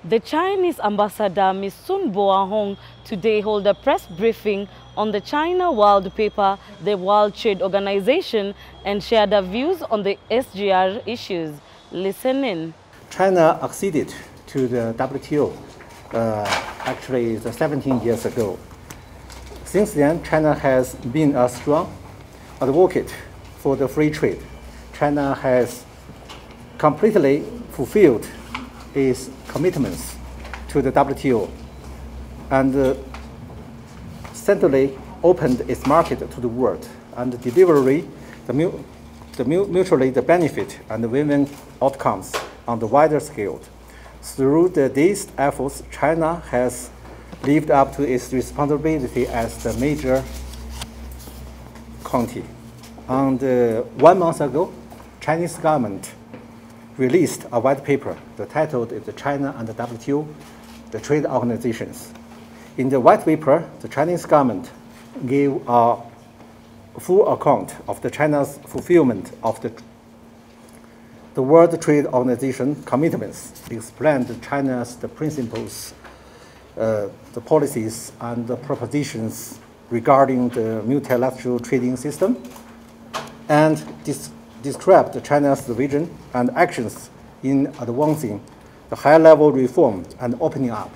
The Chinese ambassador, Ms. Sun Baohong, today held a press briefing on the China World Paper, the World Trade Organization, and shared her views on the SGR issues. Listen in. China acceded to the WTO actually 17 years ago. Since then, China has been a strong advocate for the free trade. China has completely fulfilled its commitments to the WTO and centrally opened its market to the world and delivery mutually the benefit and the win-win outcomes on the wider scale. Through these efforts, China has lived up to its responsibility as the major country. And 1 month ago, Chinese government released a white paper. The title is China and the WTO, the trade organizations. In the white paper, the Chinese government gave a full account of the China's fulfillment of the World Trade Organization commitments, explained China's principles, the policies and the propositions regarding the multilateral trading system, and described China's vision and actions in advancing the high-level reform and opening up.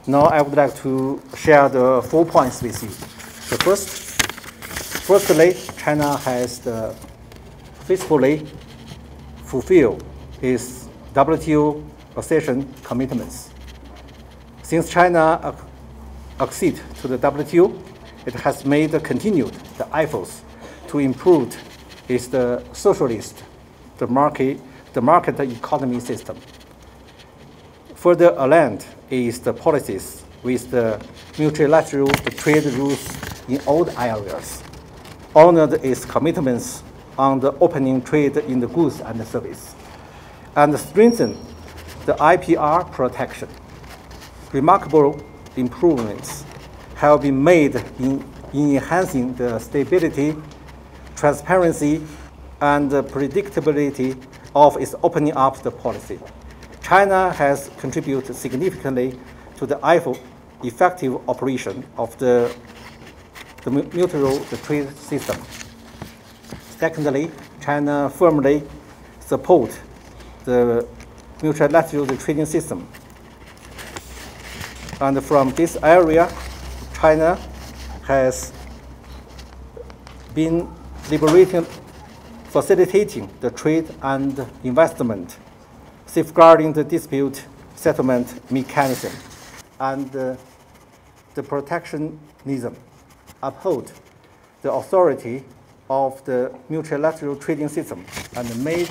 Now I would like to share the 4 points with you. Firstly, China has faithfully fulfilled its WTO accession commitments. Since China acceded to the WTO, it has continued the efforts to improve its socialist, the market economy system. Further aligned is the policies with the multilateral trade rules in all the areas, honored its commitments on the opening trade in the goods and the service, and strengthened the IPR protection. Remarkable improvements have been made in enhancing the stability, transparency, and predictability of its opening up the policy. China has contributed significantly to the effective operation of the multilateral trade system. Secondly, China firmly supports the multilateral trading system. And from this area, China has been facilitating the trade and investment, safeguarding the dispute settlement mechanism, and the protectionism, uphold the authority of the multilateral trading system, and made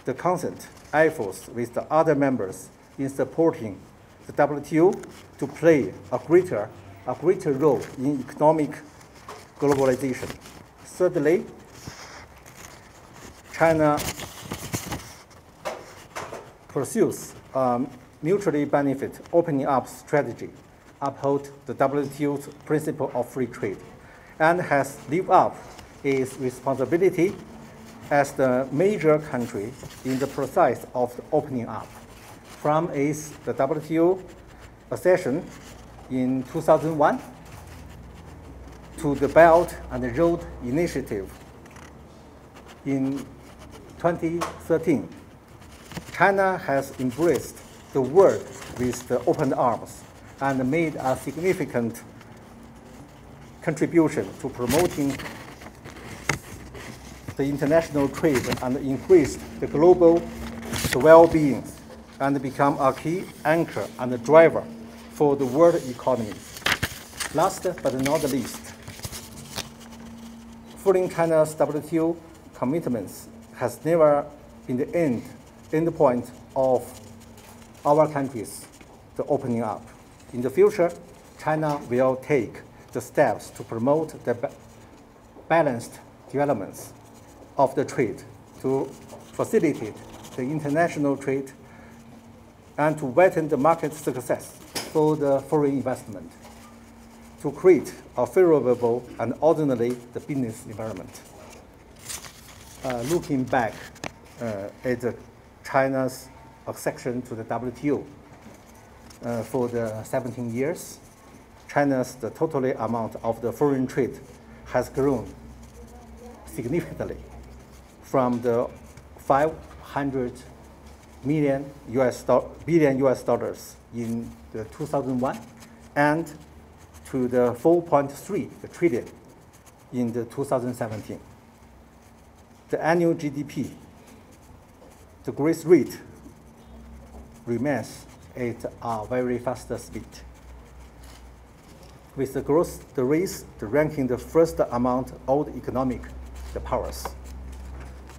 the constant efforts with the other members in supporting the WTO to play a greater role in economic globalization. Thirdly, China pursues a mutually benefit opening up strategy, uphold the WTO's principle of free trade, and has lived up its responsibility as the major country in the process of the opening up. From the WTO accession in 2001 to the Belt and Road Initiative in 2013, China has embraced the world with the open arms and made a significant contribution to promoting the international trade and increased the global well-being and become a key anchor and a driver for the world economy. Last but not least, fulfilling China's WTO commitments has never been the end point of our countries, the opening up. In the future, China will take the steps to promote the balanced developments of the trade, to facilitate the international trade, and to widen the market success for the foreign investment, to create a favorable and ordinary business environment. Looking back at China's accession to the WTO for the 17 years, China's the total amount of the foreign trade has grown significantly from the 500 billion US dollars in the 2001 and to the 4.3 trillion in the 2017. The annual GDP, the growth rate remains at a very fast speed. With the growth, the race, the ranking the first among all the economic powers.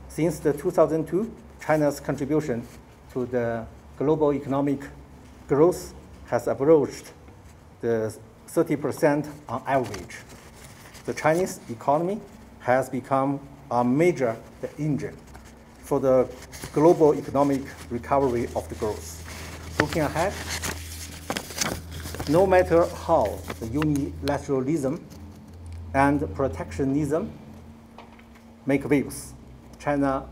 Since the 2002, China's contribution to the global economic growth has approached the 30% on average. The Chinese economy has become a major engine for the global economic recovery of the growth. Looking ahead, no matter how the unilateralism and protectionism make waves, China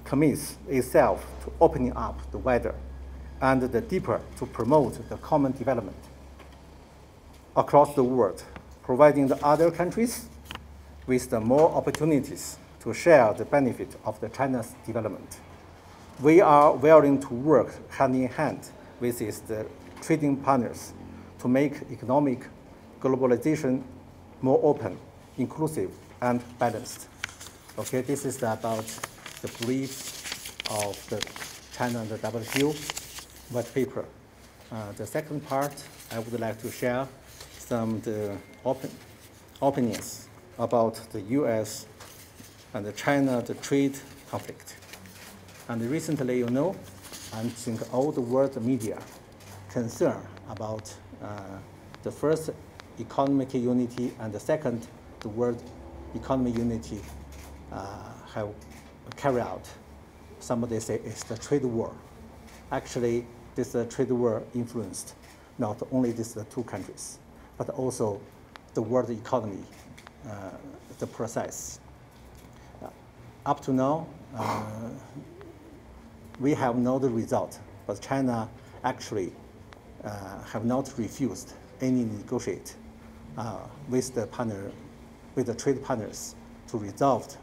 commits itself to opening up the wider and the deeper to promote the common development across the world, providing the other countries with the more opportunities to share the benefit of the China's development. We are willing to work hand in hand with its trading partners to make economic globalization more open, inclusive, and balanced. Okay, this is about the brief of the China and the WTO white paper. The second part, I would like to share some opinions about the U.S. and the China trade conflict. And recently, you know, I think all the world media concerned about the first economic unity and the second, the world economic unity have carried out. Somebody say it's the trade war. Actually, this trade war influenced not only these two countries, but also the world economy, the process. Up to now, we have no result, but China actually have not refused any negotiate with the trade partners to resolve,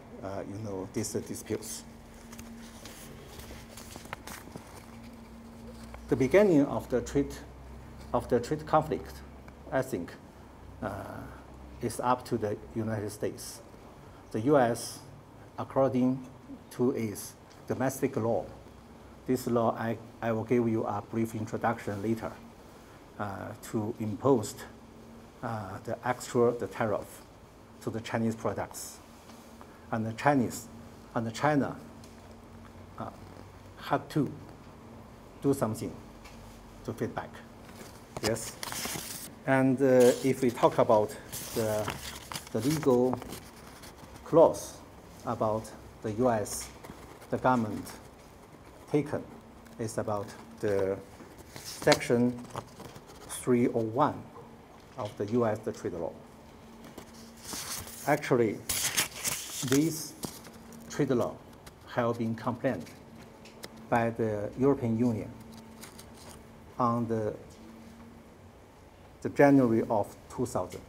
these disputes. The beginning of the trade conflict, I think, is up to the United States. The U.S., according to its domestic law, this law, I will give you a brief introduction later, to impose the tariff to the Chinese products. And China had to do something to fit back. Yes. And if we talk about the legal clause about the U.S., the government taken is about the Section 301 of the U.S. trade law. Actually, these trade law have been complained by the European Union on the January of 2000,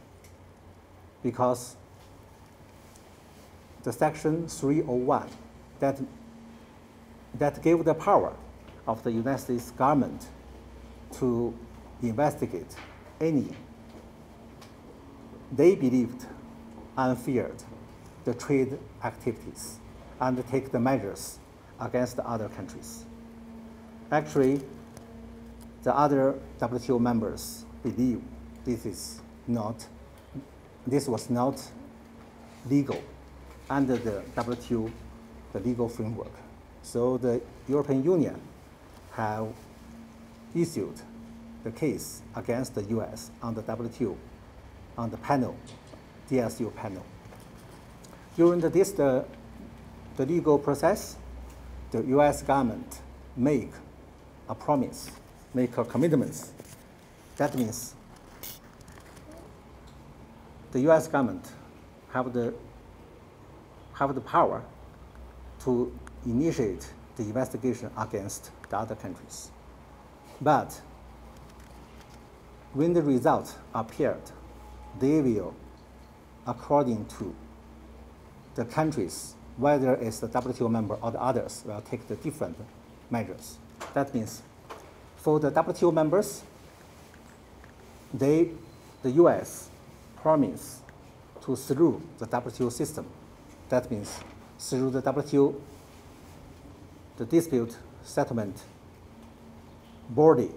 because the Section 301 that gave the power of the United States government to investigate any they believed unfair the trade activities and take the measures against the other countries. Actually, the other WTO members believe this was not legal under the WTO, the legal framework. So the European Union have issued the case against the US on the WTO, on the panel, DSU panel. During the legal process, the US government make a promise, make a commitment. That means the US government have the power to initiate the investigation against the other countries. But when the results appeared, they will, according to the countries, whether it's the WTO member or the others, will take the different measures. That means for the WTO members, the US promised to through the WTO system. That means through the WTO, the dispute settlement body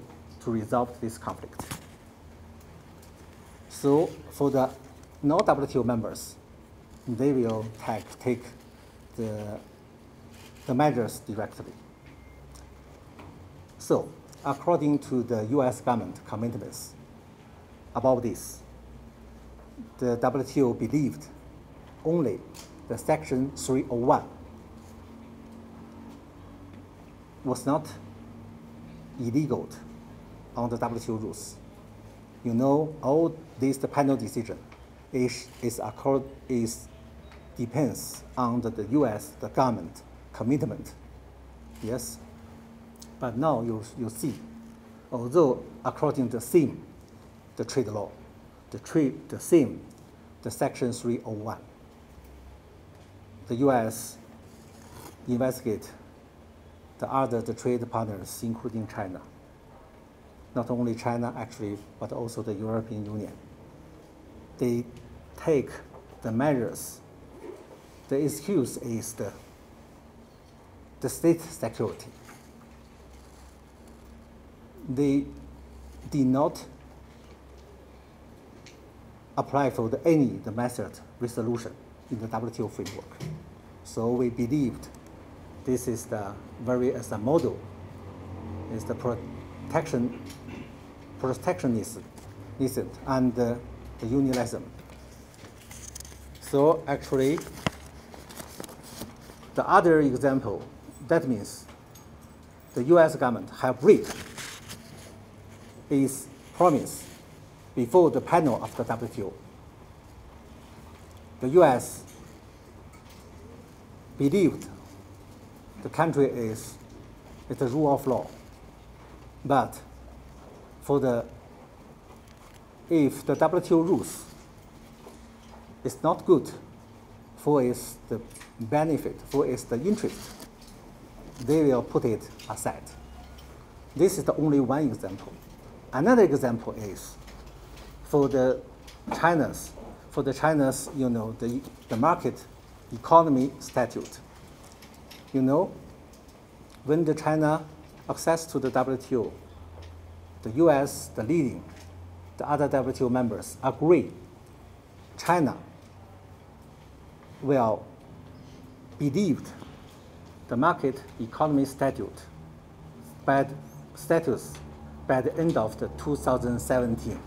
to resolve this conflict. So for the non-WTO members, they will take the measures directly. So according to the US government commitments about this, the WTO believed only the Section 301 was not illegal on the WTO rules. You know, all this the panel decision depends on the US, the government commitment. Yes, but now you see, although according to the trade law, the Section 301, the US investigate the trade partners, including China. Not only China, actually, but also the European Union. They take the measures. The excuse is the state security. They did not apply for any method resolution in the WTO framework. So we believed this is as a model, is the protectionism and the unilateralism. So actually, the other example, that means the US government have breached its promise before the panel of the WTO. The US believed the country is the rule of law, but if the WTO rules is not good for its the benefit, for its the interest, they will put it aside. This is the only one example. Another example is for the China's, you know, the market economy statute. You know, when the China access to the WTO, the US, the other WTO members agree China will believe the market economy statute by the end of 2017.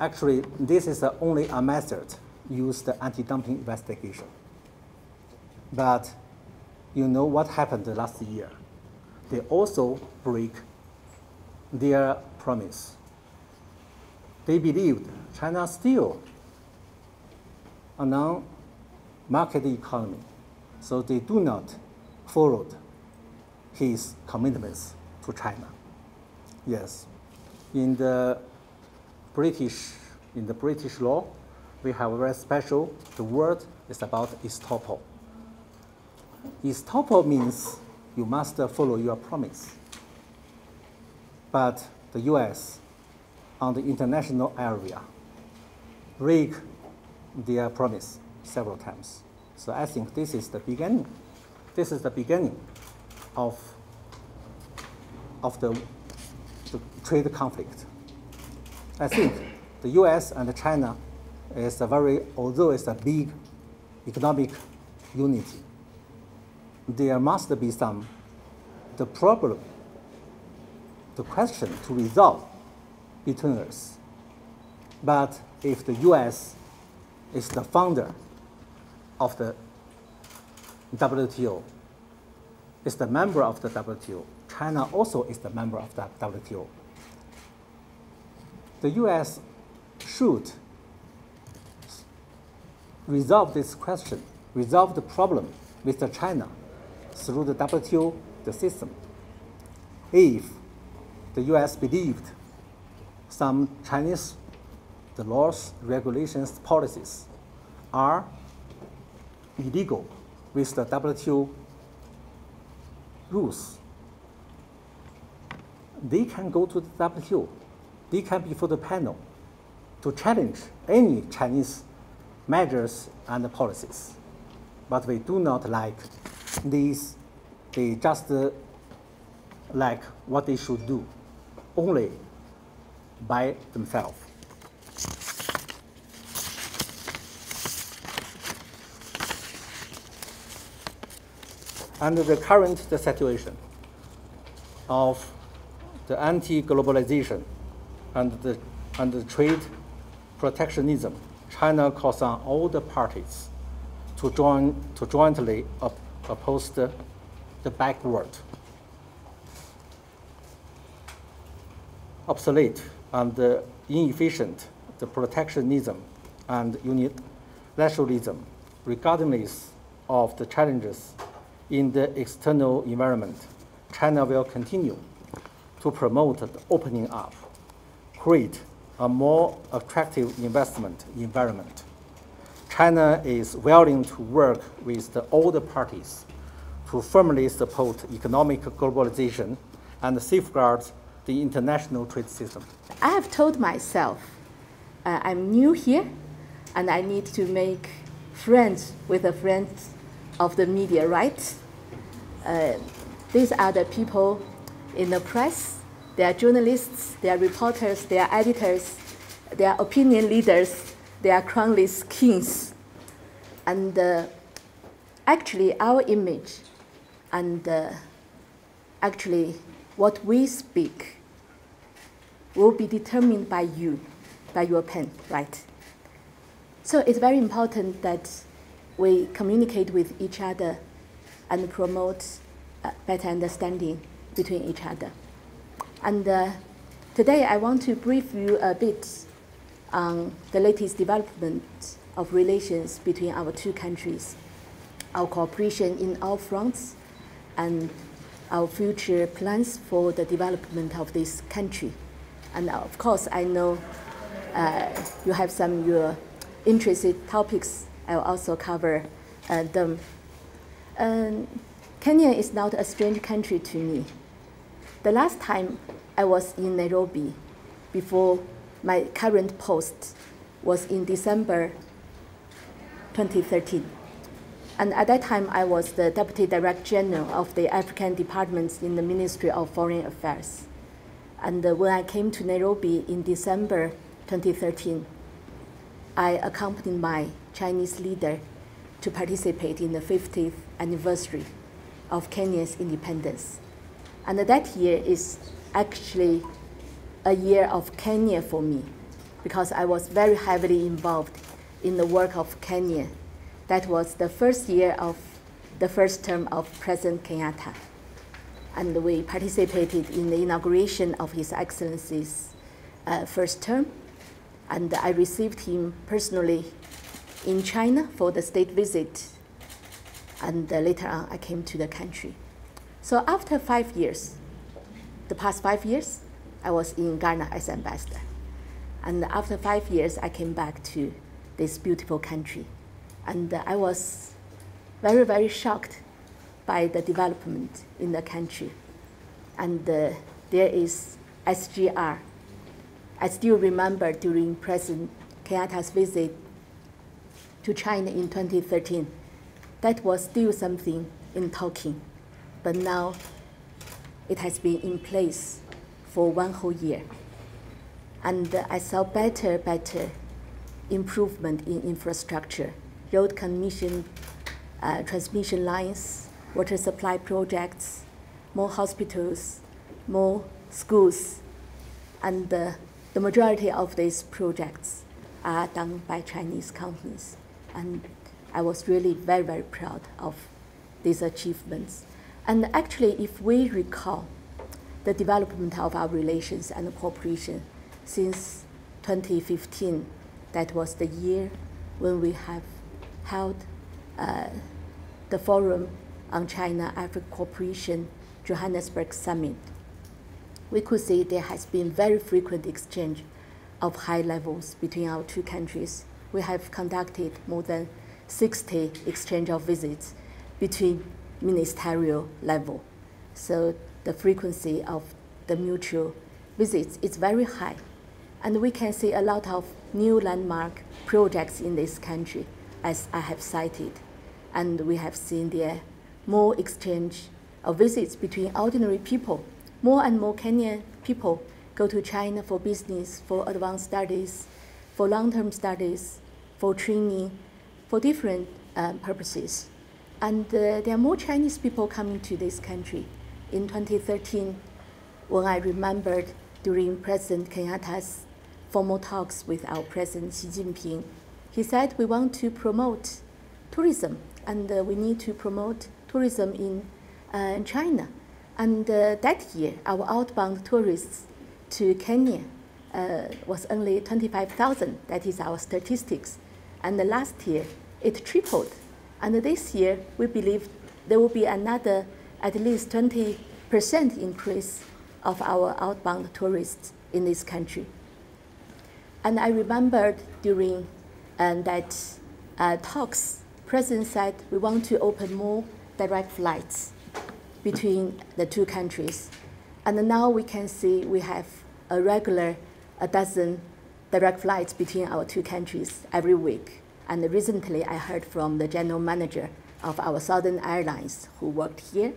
Actually, this is only a method used the anti-dumping investigation. But you know what happened last year? They also break their promise. They believed China still a non-market economy, so they do not follow his commitments to China. Yes, in the British law, we have a very special. The word is about estoppel. Estoppel means you must follow your promise. But the US, on the international area, break their promise several times. So I think this is the beginning. This is the beginning of the trade conflict. I think the US and China is although it's a big economic unity, there must be the problem, the question to resolve between us. But if the US is the founder of the WTO, is the member of the WTO, China also is the member of the WTO. The US should resolve this question, resolve the problem with China through the WTO, the system. If the US believed some Chinese the laws, regulations, policies are illegal with the WTO rules, they can go to the WTO. They can be before the panel to challenge any Chinese measures and policies. But we do not like these. They just like what they should do, only by themselves. Under the current situation of the anti-globalization and the trade protectionism, China calls on all the parties to jointly oppose the backward, obsolete, and inefficient the protectionism and unilateralism, regardless of the challenges in the external environment. China will continue to promote the opening up, create a more attractive investment environment. China is willing to work with all the parties to firmly support economic globalization and safeguard the international trade system. I have told myself I'm new here and I need to make friends with the friends of the media, right? These are the people in the press. They are journalists, they are reporters, they are editors, they are opinion leaders, they are crownless kings. And actually our image and actually what we speak will be determined by you, by your pen, right? So it's very important that we communicate with each other and promote better understanding between each other. And today I want to brief you a bit on the latest development of relations between our two countries, our cooperation in all fronts, and our future plans for the development of this country. And of course, I know you have some your interested topics. I will also cover them. Kenya is not a strange country to me. The last time I was in Nairobi, before my current post, was in December 2013. And at that time, I was the Deputy Director General of the African Departments in the Ministry of Foreign Affairs. And when I came to Nairobi in December 2013, I accompanied my Chinese leader to participate in the 50th anniversary of Kenya's independence. And that year is actually a year of Kenya for me, because I was very heavily involved in the work of Kenya. That was the first year of the first term of President Kenyatta. And we participated in the inauguration of His Excellency's first term. And I received him personally in China for the state visit. And later on, I came to the country. So after 5 years, the past 5 years, I was in Ghana as ambassador. And after 5 years, I came back to this beautiful country. And I was very, very shocked by the development in the country. And there is SGR. I still remember during President Kenyatta's visit to China in 2013, that was still something in talking. But now it has been in place for 1 whole year. And I saw better improvement in infrastructure, road transmission lines, water supply projects, more hospitals, more schools. And the majority of these projects are done by Chinese companies. And I was really very, very proud of these achievements. And actually, if we recall the development of our relations and cooperation since 2015, that was the year when we have held the Forum on China-Africa Cooperation Johannesburg Summit, we could see there has been very frequent exchange of high levels between our two countries. We have conducted more than 60 exchange of visits between ministerial level. So the frequency of the mutual visits is very high. And we can see a lot of new landmark projects in this country, as I have cited. And we have seen there more exchange of visits between ordinary people. More and more Kenyan people go to China for business, for advanced studies, for long-term studies, for training, for different purposes. And there are more Chinese people coming to this country. In 2013, when I remembered during President Kenyatta's formal talks with our President Xi Jinping, he said we want to promote tourism, and we need to promote tourism in China. And that year, our outbound tourists to Kenya was only 25,000. That is our statistics. And the last year, it tripled. And this year, we believe there will be another at least 20% increase of our outbound tourists in this country. And I remembered during that talks, President said we want to open more direct flights between the two countries. And now we can see we have a dozen direct flights between our two countries every week. And recently I heard from the general manager of our Southern Airlines who worked here,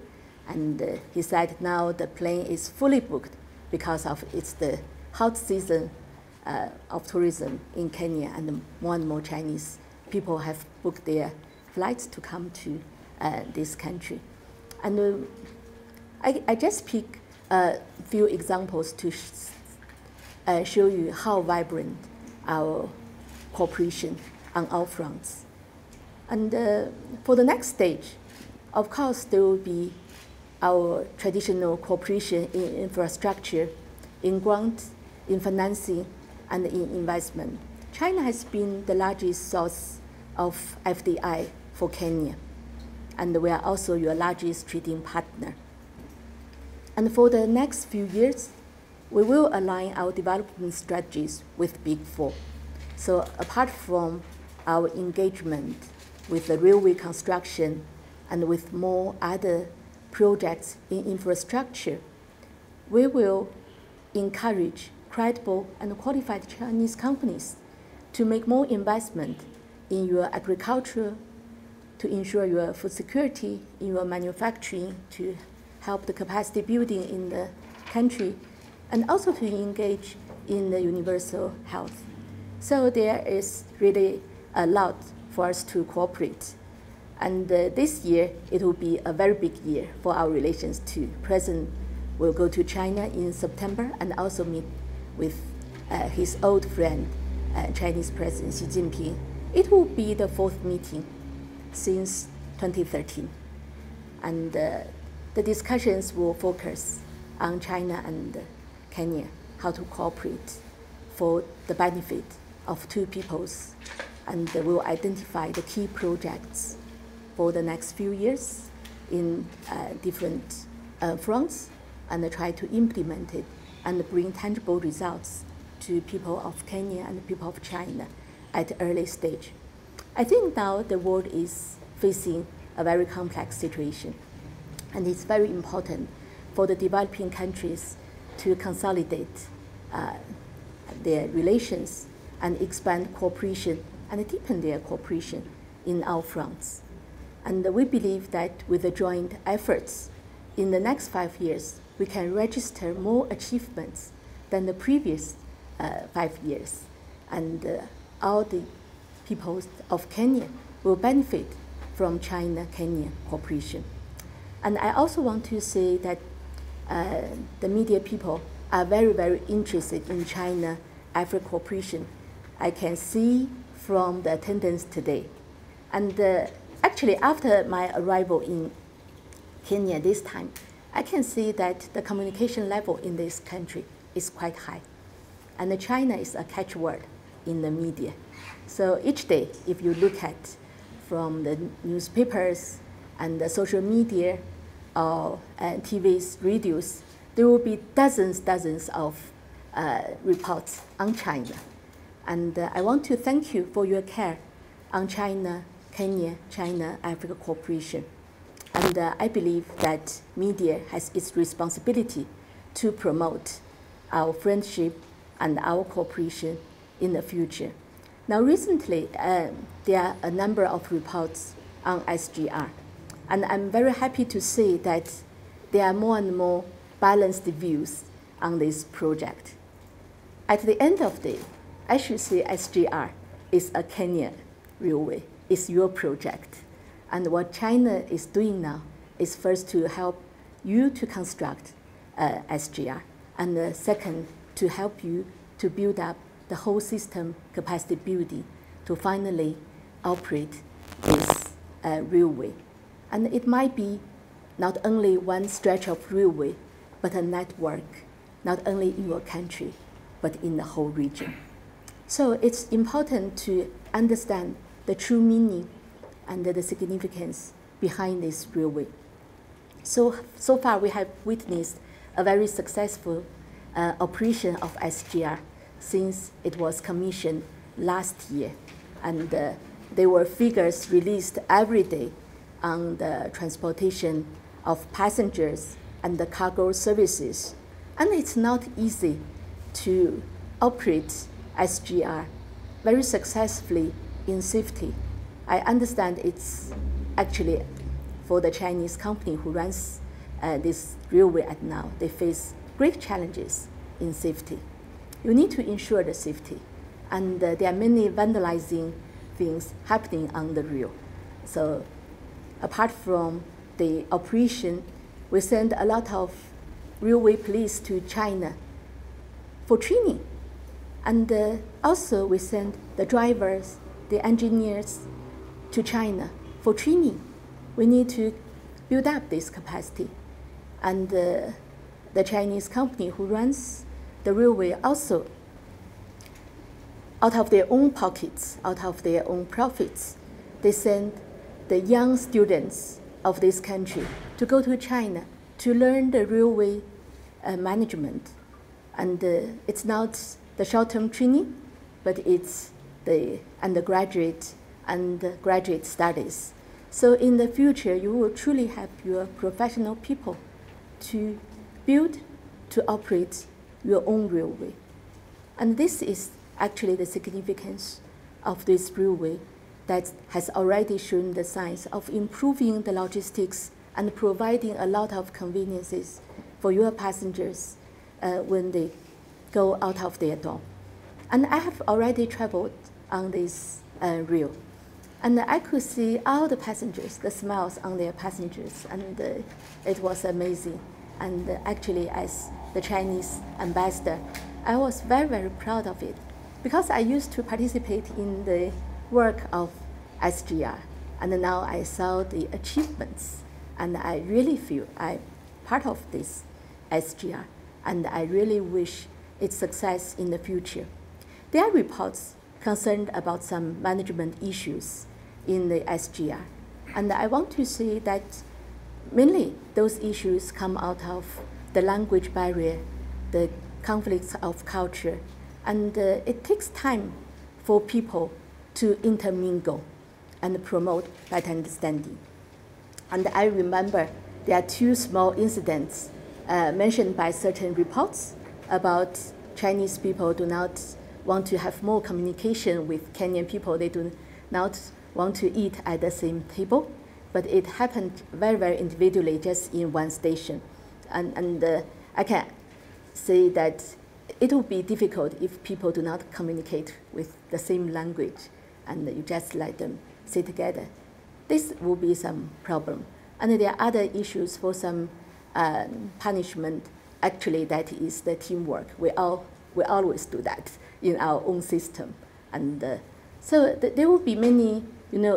and he said now the plane is fully booked because of it's the hot season of tourism in Kenya, and more Chinese people have booked their flights to come to this country. And I just pick a few examples to show you how vibrant our cooperation on all fronts. And for the next stage, of course, there will be our traditional cooperation in infrastructure, in grant, in financing, and in investment. China has been the largest source of FDI for Kenya, and we are also your largest trading partner. And for the next few years, we will align our development strategies with Big Four. So apart from our engagement with the railway construction and with more other projects in infrastructure, we will encourage credible and qualified Chinese companies to make more investment in your agriculture, to ensure your food security, in your manufacturing, to help the capacity building in the country, and also to engage in the universal health. So there is really a lot for us to cooperate. And this year, it will be a very big year for our relations too. President will go to China in September and also meet with his old friend, Chinese President Xi Jinping. It will be the fourth meeting since 2013. And the discussions will focus on China and Kenya, how to cooperate for the benefit of two peoples. And we'll identify the key projects for the next few years in different fronts and try to implement it and bring tangible results to people of Kenya and people of China at early stage. I think now the world is facing a very complex situation, and it's very important for the developing countries to consolidate their relations and expand cooperation and deepen their cooperation in all fronts. And we believe that with the joint efforts, in the next 5 years, we can register more achievements than the previous 5 years. And all the people of Kenya will benefit from China-Kenya cooperation. And I also want to say that the media people are very, very interested in China-Africa cooperation. I can see from the attendance today. And actually, after my arrival in Kenya this time, I can see that the communication level in this country is quite high. And China is a catchword in the media. So each day, if you look at from the newspapers and the social media, and TVs, radios, there will be dozens of reports on China. And I want to thank you for your care on China, Kenya, China-Africa cooperation. And I believe that media has its responsibility to promote our friendship and our cooperation in the future. Now, recently, there are a number of reports on SGR. And I'm very happy to see that there are more and more balanced views on this project. At the end of the day, I should say SGR is a Kenyan railway. It's your project. And what China is doing now is first to help you to construct SGR, and second, to help you to build up the whole system capacity building to finally operate this railway. And it might be not only one stretch of railway, but a network, not only in your country, but in the whole region. So it's important to understand the true meaning and the significance behind this railway. So far we have witnessed a very successful operation of SGR since it was commissioned last year. And there were figures released every day on the transportation of passengers and the cargo services. And it's not easy to operate SGR very successfully in safety. I understand it's actually for the Chinese company who runs this railway at now, they face great challenges in safety. You need to ensure the safety, and there are many vandalizing things happening on the rail. So apart from the operation, we send a lot of railway police to China for training. And also we send the drivers, the engineers to China for training. We need to build up this capacity. And the Chinese company who runs the railway also, out of their own pockets, out of their own profits, they send the young students of this country to go to China to learn the railway management. And it's not the short-term training, but it's the undergraduate and graduate studies. So in the future, you will truly have your professional people to build, to operate your own railway. And this is actually the significance of this railway that has already shown the signs of improving the logistics and providing a lot of conveniences for your passengers when they go out of their door. And I have already traveled on this rail. And I could see all the passengers, the smiles on their passengers, and it was amazing. And actually, as the Chinese ambassador, I was very, very proud of it, because I used to participate in the work of SGR, and now I saw the achievements, and I really feel I'm part of this SGR, and I really wish its success in the future. There are reports concerned about some management issues in the SGR, and I want to say that mainly those issues come out of the language barrier, the conflicts of culture, and it takes time for people to intermingle and promote better understanding. And I remember there are two small incidents mentioned by certain reports about Chinese people do not want to have more communication with Kenyan people. They do not want to eat at the same table, but it happened very, very individually just in one station. And I can say that it will be difficult if people do not communicate with the same language and you just let them sit together. This will be some problem. And there are other issues for some punishment. Actually, that is the teamwork. We always do that in our own system. And so there will be many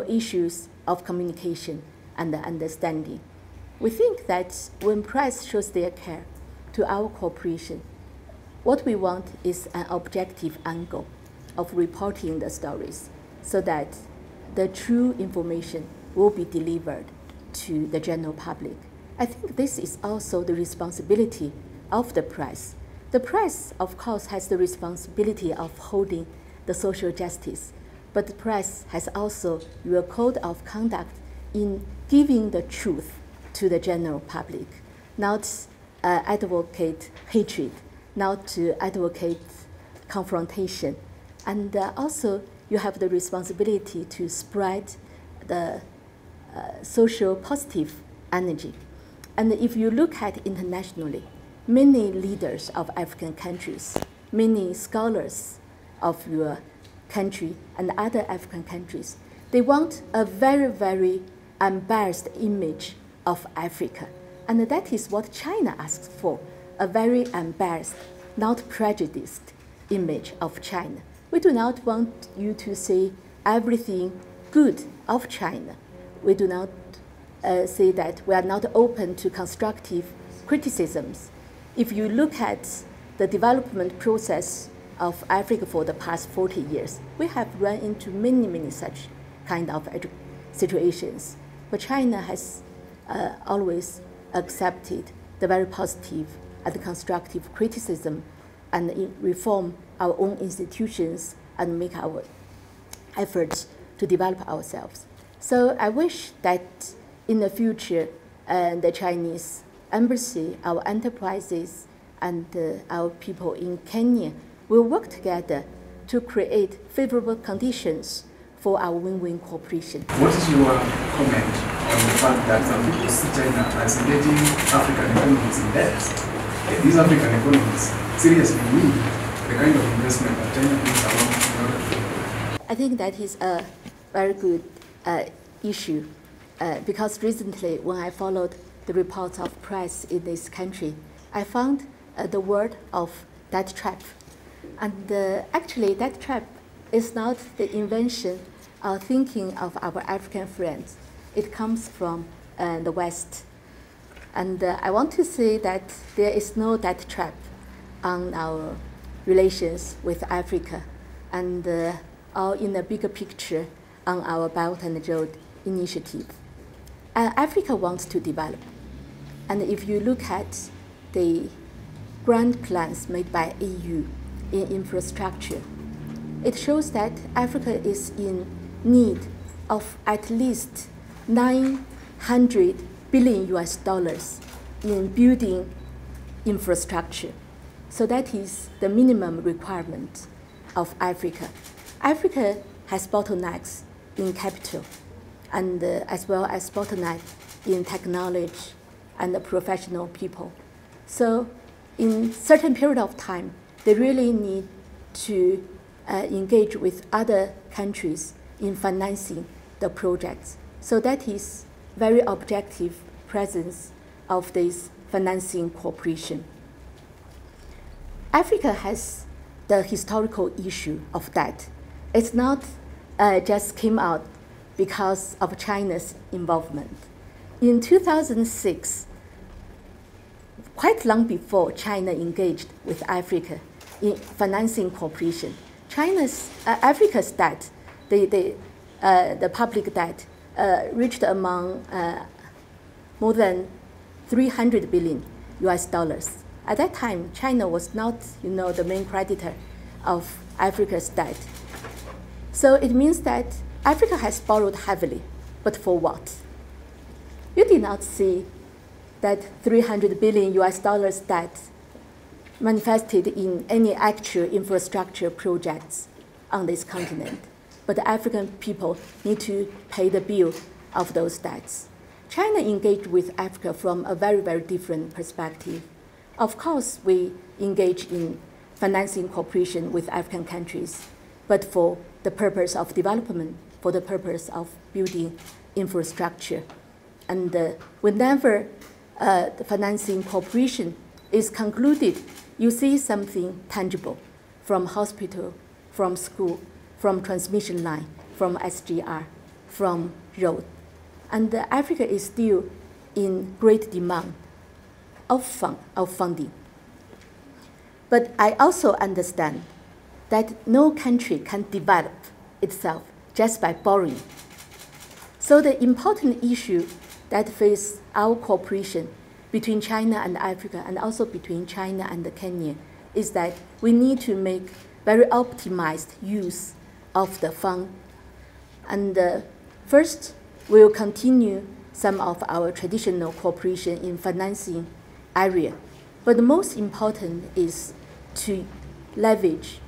issues of communication and understanding. We think that when press shows their care to our cooperation, what we want is an objective angle of reporting the stories so that the true information will be delivered to the general public. I think this is also the responsibility of the press. The press, of course, has the responsibility of holding the social justice, but the press has also your code of conduct in giving the truth to the general public, not advocate hatred, not to advocate confrontation. And also, you have the responsibility to spread the social positive energy. And if you look at internationally, many leaders of African countries, many scholars of your country and other African countries, they want a very, very unbiased image of Africa. And that is what China asks for, a very unbiased, not prejudiced image of China. We do not want you to say everything good of China. We do not say that we are not open to constructive criticisms. If you look at the development process of Africa for the past 40 years, we have run into many, many such kind of situations. But China has always accepted the very positive and constructive criticism and reform our own institutions and make our efforts to develop ourselves. So I wish that in the future, the Chinese embassy, our enterprises, and our people in Kenya will work together to create favorable conditions for our win-win cooperation. What is your comment on the fact that some people see China as engaging African economies in debt? These African economies seriously need the kind of investment that China brings along in order to... I think that is a very good issue. Because recently, when I followed the reports of press in this country, I found the word of debt trap. And actually, debt trap is not the invention or thinking of our African friends. It comes from the West. And I want to say that there is no debt trap on our relations with Africa, and or in the bigger picture on our Belt and Road Initiative. Africa wants to develop. And if you look at the grand plans made by EU in infrastructure, it shows that Africa is in need of at least 900 billion US dollars in building infrastructure. So that is the minimum requirement of Africa. Africa has bottlenecks in capital, and as well as bottleneck in technology and the professional people. So in certain period of time, they really need to engage with other countries in financing the projects. So that is very objective presence of this financing cooperation. Africa has the historical issue of debt. It's not just came out because of China's involvement. In 2006, quite long before China engaged with Africa in financing cooperation, Africa's debt, the public debt, reached among more than 300 billion US dollars. At that time, China was not, the main creditor of Africa's debt. So it means that Africa has borrowed heavily, but for what? You did not see that 300 billion US dollars debt manifested in any actual infrastructure projects on this continent. But the African people need to pay the bill of those debts. China engaged with Africa from a very, very different perspective. Of course, we engage in financing cooperation with African countries, but for the purpose of development, for the purpose of building infrastructure. And whenever the financing cooperation is concluded, you see something tangible from hospital, from school, from transmission line, from SGR, from road. And Africa is still in great demand of funding. But I also understand that no country can develop itself just by borrowing. So the important issue that face our cooperation between China and Africa and also between China and Kenya is that we need to make very optimized use of the fund. And first, we will continue some of our traditional cooperation in financing area. But the most important is to leverage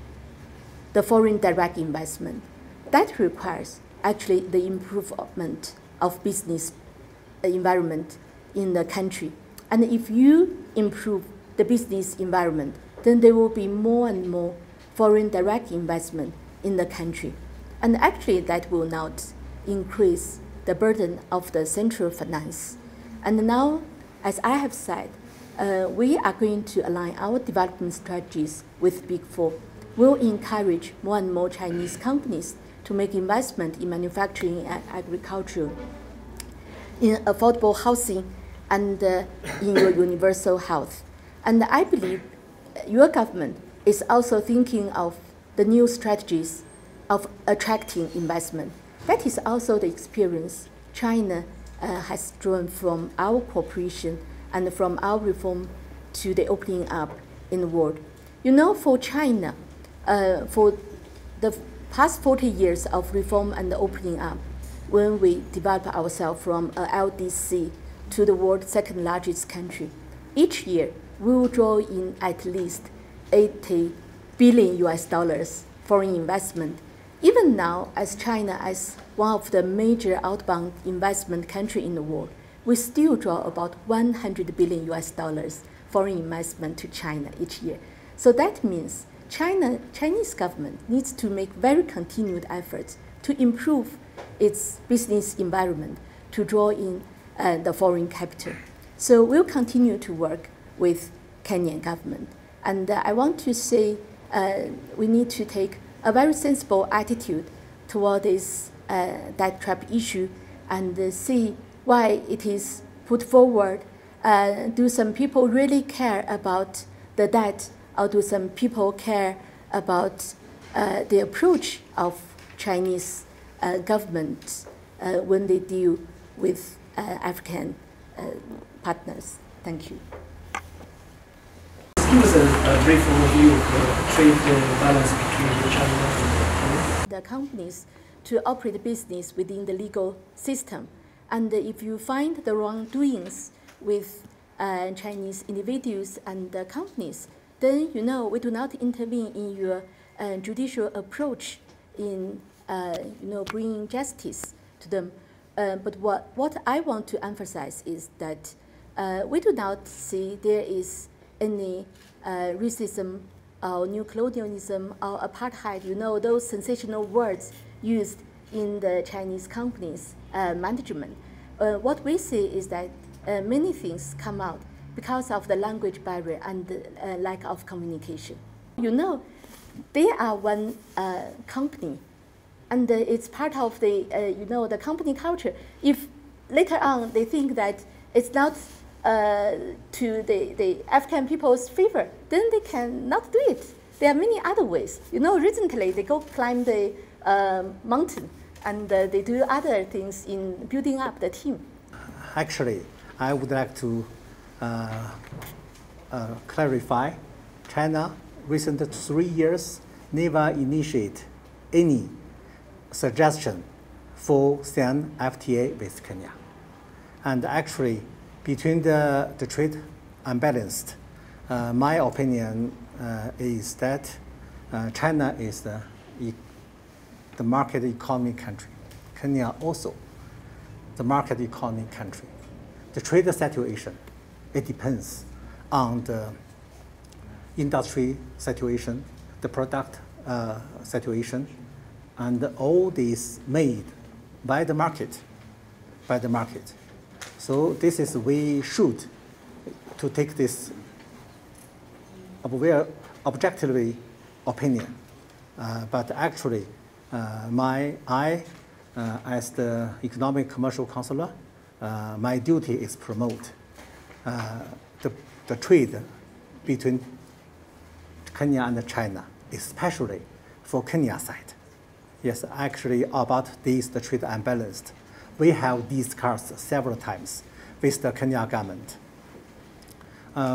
the foreign direct investment. That requires actually the improvement of business environment in the country. And if you improve the business environment, then there will be more and more foreign direct investment in the country. And actually that will not increase the burden of the central finance. And now, as I have said, we are going to align our development strategies with Big Four. We'll encourage more and more Chinese companies to make investment in manufacturing and agriculture, in affordable housing, and in your universal health. And I believe your government is also thinking of the new strategies of attracting investment. That is also the experience China has drawn from our cooperation and from our reform to the opening up in the world. You know, for China, for the past 40 years of reform and opening up, when we develop ourselves from a LDC to the world's second largest country, each year we will draw in at least 80 billion US dollars foreign investment. Even now, as China as one of the major outbound investment country in the world, we still draw about 100 billion US dollars foreign investment to China each year. So that means Chinese government needs to make very continued efforts to improve its business environment, to draw in the foreign capital. So we'll continue to work with Kenyan government. And I want to say we need to take a very sensible attitude toward this debt trap issue and see why it is put forward. Do some people really care about the debt, or do some people care about the approach of Chinese government when they deal with African partners? Thank you. Give us a brief overview of the trade balance between China and the companies to operate business within the legal system. And if you find the wrongdoings with Chinese individuals and companies, then you know we do not intervene in your judicial approach in bringing justice to them. But what I want to emphasize is that we do not see there is any racism or new colonialism or apartheid, you know, those sensational words used in the Chinese companies' management. What we see is that many things come out because of the language barrier and the lack of communication. You know, they are one company, and it's part of the, the company culture. If later on they think that it's not to the African people's favor, then they cannot do it. There are many other ways. You know, recently they go climb the mountain and they do other things in building up the team. Actually, I would like to clarify. China, recent 3 years, never initiate any suggestion for sign FTA with Kenya. And actually, between the trade unbalanced, my opinion is that China is the market economy country. Kenya also the market economy country. The trade situation, it depends on the industry situation, the product situation, and all these made by the market, So this is, we should to take this objectively opinion. But actually, as the economic commercial counselor, my duty is promote the trade between Kenya and China, especially for Kenya side. Yes, actually about this, the trade unbalanced. we have discussed several times with the Kenya government.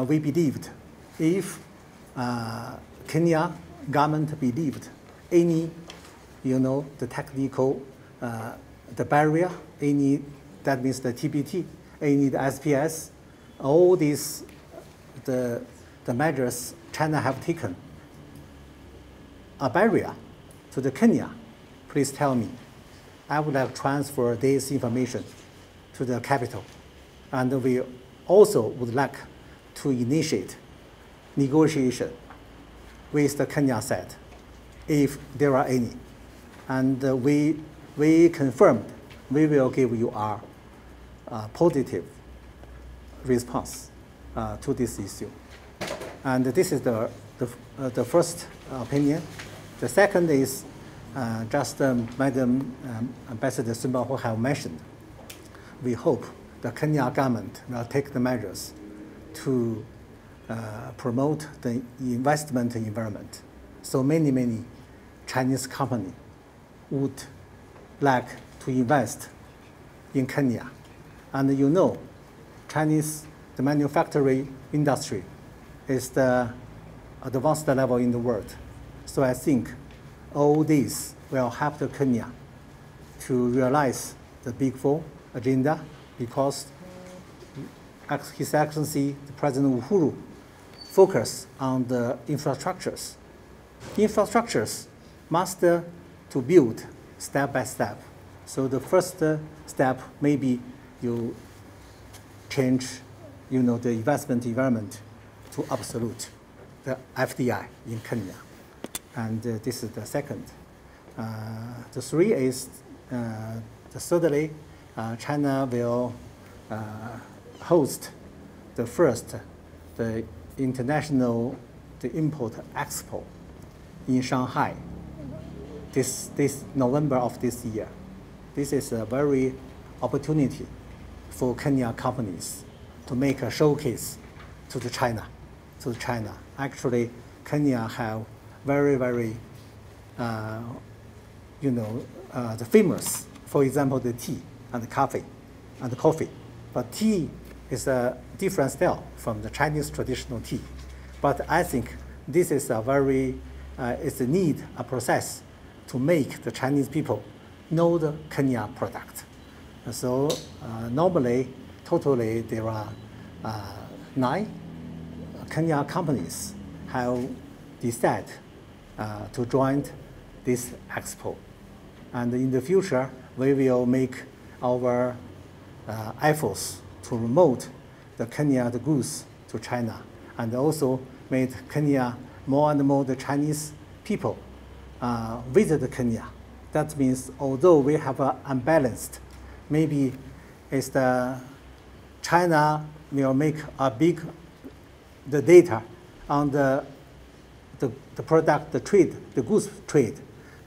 We believed if Kenya government believed any, the technical, the barrier, that means the TBT, any the SPS, all these, the measures China have taken, a barrier to the Kenya, please tell me. I would like to transfer this information to the capital. And we also would like to initiate negotiation with the Kenya side, if there are any. And we confirmed we will give you a positive response to this issue. And this is the first opinion. The second is just Madam Ambassador Sun Baohong have mentioned. We hope the Kenya government will take the measures to promote the investment environment. So many Chinese companies would like to invest in Kenya. And Chinese, the manufacturing industry is the advanced level in the world. So I think all these will help the Kenya to realize the Big Four agenda, because His Excellency, the President Uhuru, focus on the infrastructures. Infrastructures must to build step by step. So the first step, maybe you change, the investment environment to absolute, the FDI in Kenya. And this is the second. The three is, thirdly, China will host the first, the international, the import expo in Shanghai this November of this year. This is a very opportunity for Kenya companies to make a showcase to China. Actually, Kenya have very, the famous, for example, the tea and the coffee and the coffee. But tea is a different style from the Chinese traditional tea. But I think this is a very, it's a need, a process to make the Chinese people know the Kenya product. So normally, totally, there are 9 Kenya companies have decided to join this expo. And in the future, we will make our efforts to promote the Kenya the goods to China, and also make Kenya more and more the Chinese people visit Kenya. That means although we have an unbalanced, maybe it's the China will make a big the data on the product, the trade, the goods trade,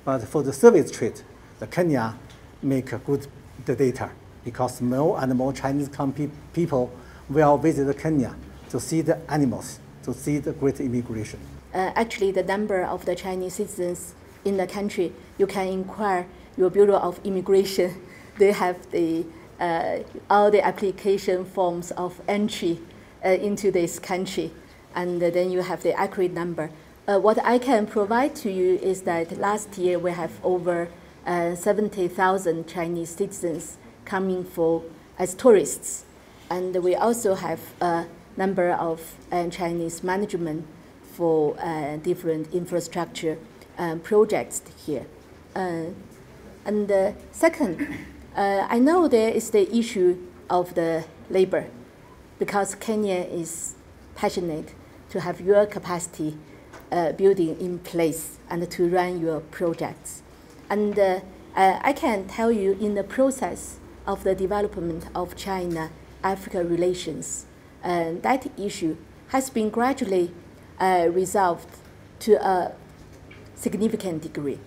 but for the service trade, the Kenya make a good the data, because more and more Chinese people will visit Kenya to see the animals, to see the great immigration. Actually, the number of the Chinese citizens in the country, you can inquire your Bureau of Immigration. They have the all the application forms of entry into this country, and then you have the accurate number. What I can provide to you is that last year we have over 70,000 Chinese citizens coming as tourists, and we also have a number of Chinese management for different infrastructure projects here. And second, I know there is the issue of the labor, because Kenya is passionate to have your capacity building in place and to run your projects. And I can tell you, in the process of the development of China-Africa relations, that issue has been gradually resolved to a significant degree.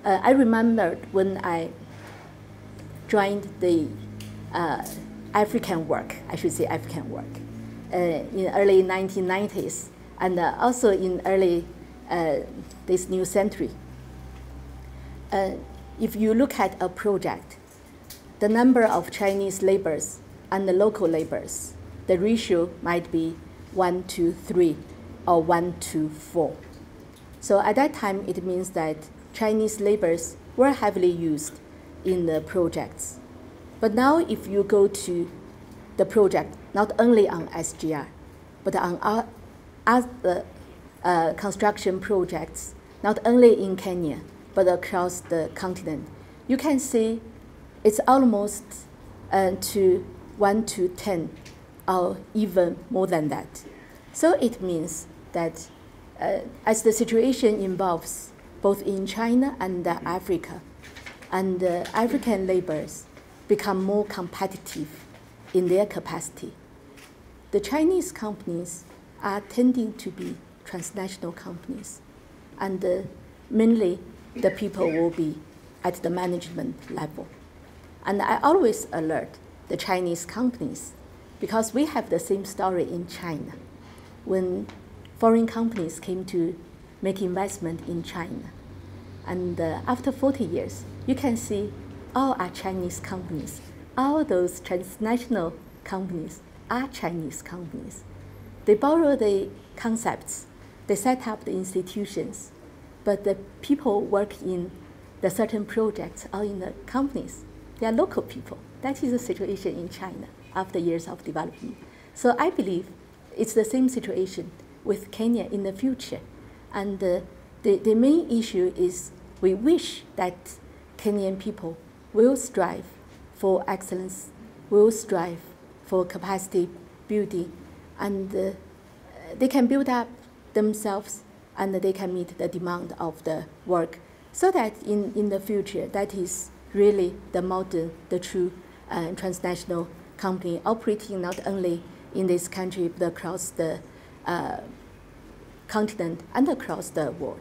I remember when I joined the African work, I should say African work, in early 1990s, and also in early this new century. If you look at a project, the number of Chinese laborers and the local laborers, the ratio might be 1 to 3 or 1 to 4. So at that time, it means that Chinese laborers were heavily used in the projects. But now if you go to the project, not only on SGR, but on other construction projects, not only in Kenya, but across the continent, you can see it's almost to 1 to 10 or even more than that. So it means that as the situation evolves both in China and Africa, and African laborers become more competitive in their capacity, the Chinese companies are tending to be transnational companies, and mainly the people will be at the management level. And I always alert the Chinese companies, because we have the same story in China. When foreign companies came to make investment in China, and after 40 years, you can see all are Chinese companies. All those transnational companies are Chinese companies. They borrow the concepts, they set up the institutions, but the people work in the certain projects or in the companies, they are local people. That is the situation in China after years of development. So I believe it's the same situation with Kenya in the future. And the main issue is we wish that Kenyan people will strive for excellence, will strive for capacity building, and they can build up themselves and they can meet the demand of the work, so that in the future, that is really the modern, the true transnational company operating not only in this country but across the continent and across the world.